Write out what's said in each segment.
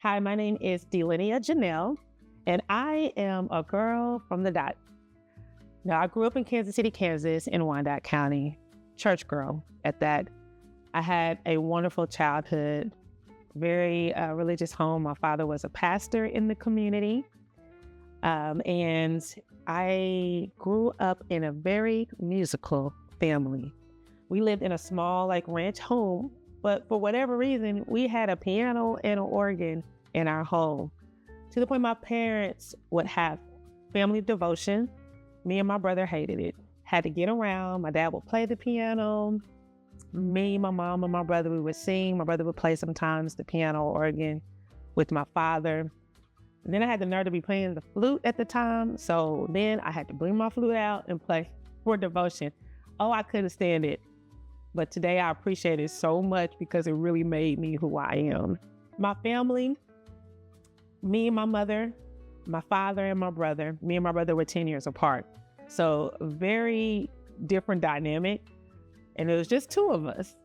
Hi, my name is Delynia Jannell, and I am a girl from the dot. Now, I grew up in Kansas City, Kansas, in Wyandotte County, church girl at that. I had a wonderful childhood, very religious home. My father was a pastor in the community, and I grew up in a very musical family. We lived in a small, ranch home, but for whatever reason, we had a piano and an organ in our home. To the point my parents would have family devotion. Me and my brother hated it. Had to get around. My dad would play the piano. Me, my mom, and my brother, we would sing. My brother would play sometimes the piano or organ with my father. And then I had the nerve to be playing the flute at the time. So then I had to bring my flute out and play for devotion. Oh, I couldn't stand it. But today I appreciate it so much because it really made me who I am. My family, me and my mother, my father and my brother, me and my brother were 10 years apart. So very different dynamic. And it was just two of us.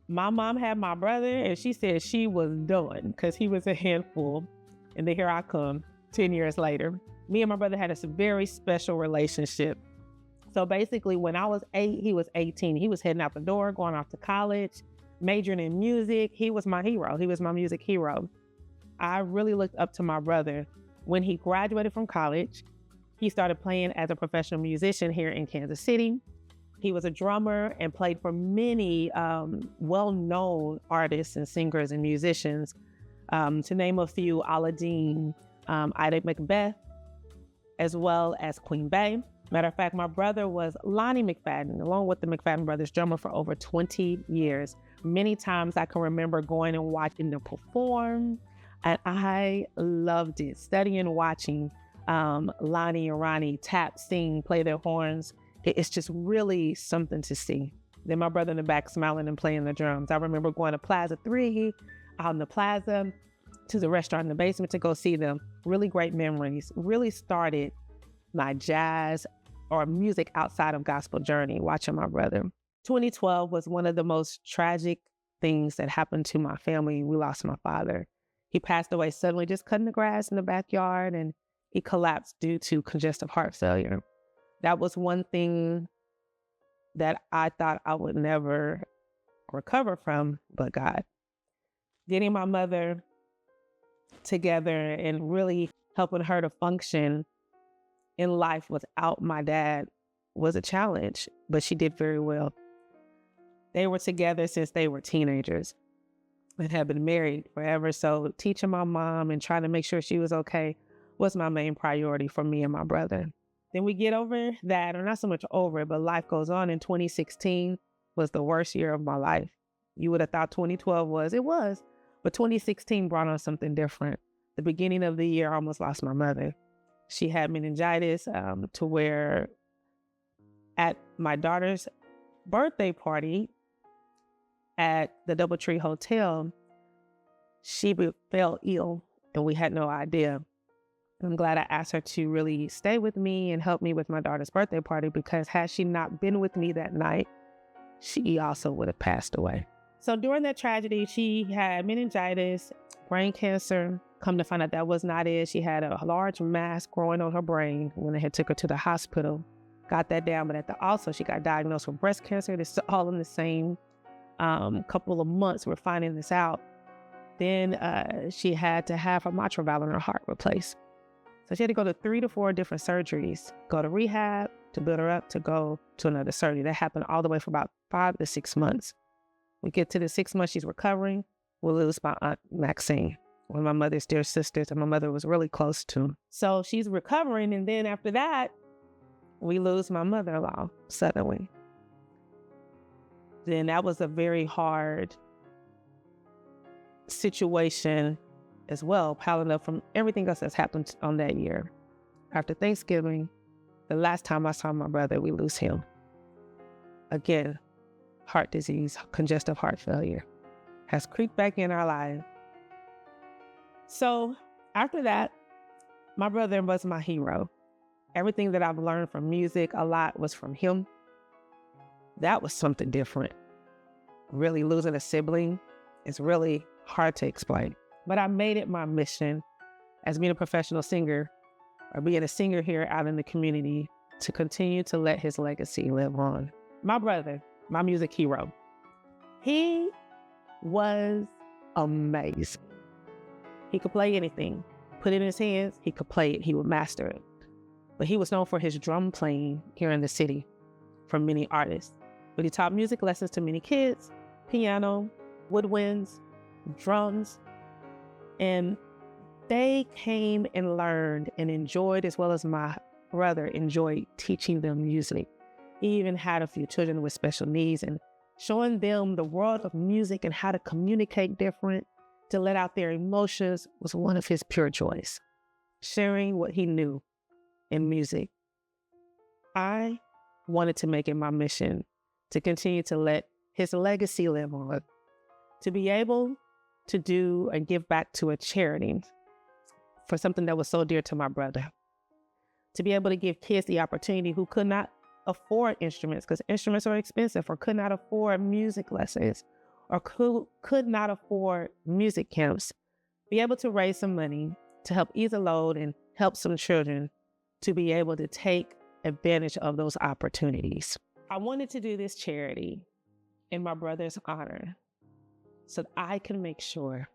My mom had my brother and she said she was done because he was a handful. And then here I come 10 years later. Me and my brother had a very special relationship. So basically when I was 8, he was 18. He was heading out the door, going off to college, majoring in music. He was my hero. He was my music hero. I really looked up to my brother. When he graduated from college, he started playing as a professional musician here in Kansas City. He was a drummer and played for many well-known artists and singers and musicians. To name a few, Aladdin, Ida Macbeth, as well as Queen Bey. Matter of fact, my brother was Lonnie McFadden, along with the McFadden brothers, drummer for over 20 years. Many times I can remember going and watching them perform, and I loved it, studying and watching Lonnie and Ronnie tap, sing, play their horns. It's just really something to see. Then my brother in the back smiling and playing the drums. I remember going to Plaza 3 out in the plaza to the restaurant in the basement to go see them. Really great memories. Really started my jazz or music outside of gospel journey, watching my brother. 2012 was one of the most tragic things that happened to my family. We lost my father. He passed away suddenly, just cutting the grass in the backyard, and he collapsed due to congestive heart failure. That was one thing that I thought I would never recover from, but God. Getting my mother together and really helping her to function in life without my dad was a challenge, but she did very well. They were together since they were teenagers and had been married forever. So teaching my mom and trying to make sure she was okay was my main priority for me and my brother. Then we get over that, or not so much over it, but life goes on. In 2016 was the worst year of my life. You would have thought 2012 was. It was. But 2016 brought on something different. The beginning of the year, I almost lost my mother. She had meningitis to where at my daughter's birthday party at the DoubleTree Hotel, she fell ill and we had no idea. I'm glad I asked her to really stay with me and help me with my daughter's birthday party, because had she not been with me that night, she also would have passed away. So during that tragedy, she had meningitis, brain cancer. Come to find out that was not it. She had a large mass growing on her brain when they had took her to the hospital. Got that down, but also she got diagnosed with breast cancer. This is all in the same couple of months. We're finding this out. Then she had to have her mitral valve in her heart replaced. So she had to go to 3 to 4 different surgeries, go to rehab to build her up, to go to another surgery. That happened all the way for about 5 to 6 months. We get to the 6 months she's recovering, we lose my Aunt Maxine, one of my mother's dear sisters, and my mother was really close to. So she's recovering, and then after that, we lose my mother-in-law suddenly. Then that was a very hard situation as well, piling up from everything else that's happened on that year. After Thanksgiving, the last time I saw my brother, we lose him. Again, heart disease, congestive heart failure has creeped back in our life. So after that, my brother was my hero. Everything that I've learned from music, a lot was from him. That was something different. Really losing a sibling is really hard to explain. But I made it my mission as being a professional singer or being a singer here out in the community to continue to let his legacy live on. My brother, my music hero, he was amazing. He could play anything. Put it in his hands, he could play it. He would master it. But he was known for his drum playing here in the city from many artists. But he taught music lessons to many kids, piano, woodwinds, drums, and they came and learned and enjoyed, as well as my brother enjoyed teaching them music. He even had a few children with special needs, and showing them the world of music and how to communicate different, to let out their emotions was one of his pure joys. Sharing what he knew in music. I wanted to make it my mission to continue to let his legacy live on, to be able to do and give back to a charity for something that was so dear to my brother, to be able to give kids the opportunity who could not afford instruments, because instruments are expensive, or could not afford music lessons, or could not afford music camps, be able to raise some money to help ease a load and help some children to be able to take advantage of those opportunities. I wanted to do this charity in my brother's honor so that I can make sure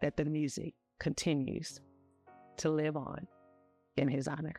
that the music continues to live on in his honor.